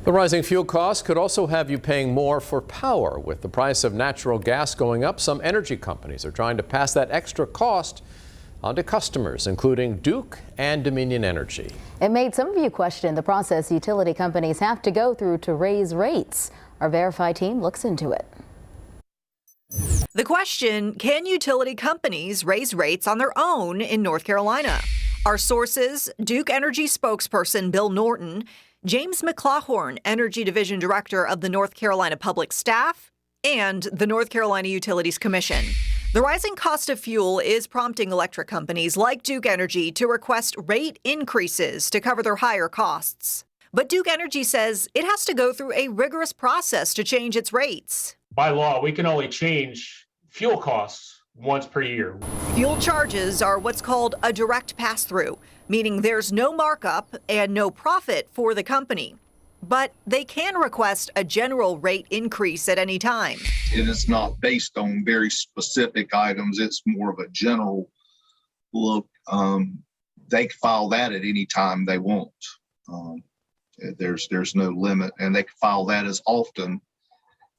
The rising fuel costs could also have you paying more for power. With the price of natural gas going up, some energy companies are trying to pass that extra cost onto customers, including Duke and Dominion Energy. It made some of you question the process utility companies have to go through to raise rates. Our Verify team looks into it. The question, can utility companies raise rates on their own in North Carolina? Our sources, Duke Energy spokesperson Bill Norton, James McClawhorn, Energy Division Director of the North Carolina Public Staff, and the North Carolina Utilities Commission. The rising cost of fuel is prompting electric companies like Duke Energy to request rate increases to cover their higher costs. But Duke Energy says it has to go through a rigorous process to change its rates. By law, we can only change fuel costs once per year. Fuel charges are what's called a direct pass-through, meaning there's no markup and no profit for the company. But they can request a general rate increase at any time. It is not based on very specific items. It's more of a general look. They can file that at any time they want. There's no limit, and they can file that as often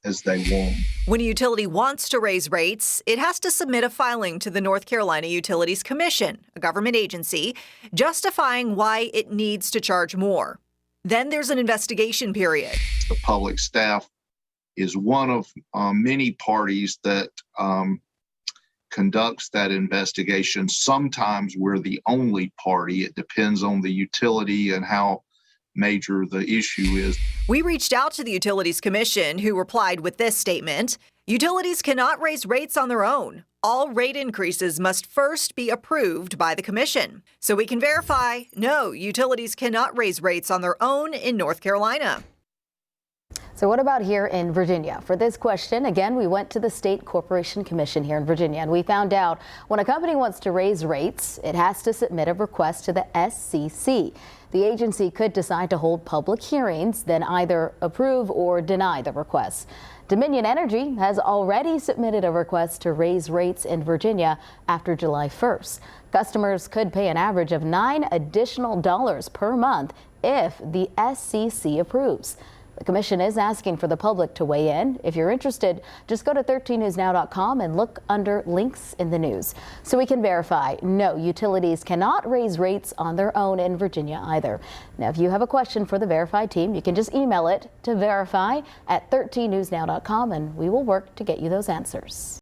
as they want. When a utility wants to raise rates, it has to submit a filing to the North Carolina Utilities Commission, a government agency, justifying why it needs to charge more. Then there's an investigation period. The public staff is one of many parties that conducts that investigation. Sometimes we're the only party. It depends on the utility and how major the issue is. We reached out to the Utilities Commission, who replied with this statement: utilities cannot raise rates on their own. All rate increases must first be approved by the commission. So we can verify, no, utilities cannot raise rates on their own in North Carolina. So what about here in Virginia? For this question, again, we went to the State Corporation Commission here in Virginia, and we found out when a company wants to raise rates, it has to submit a request to the SCC. The agency could decide to hold public hearings, then either approve or deny the request. Dominion Energy has already submitted a request to raise rates in Virginia after July 1st. Customers could pay an average of $9 additional per month if the SCC approves. The commission is asking for the public to weigh in. If you're interested, just go to 13newsnow.com and look under links in the news. So we can verify, no, utilities cannot raise rates on their own in Virginia either. Now, if you have a question for the Verify team, you can just email it to verify@13newsnow.com and we will work to get you those answers.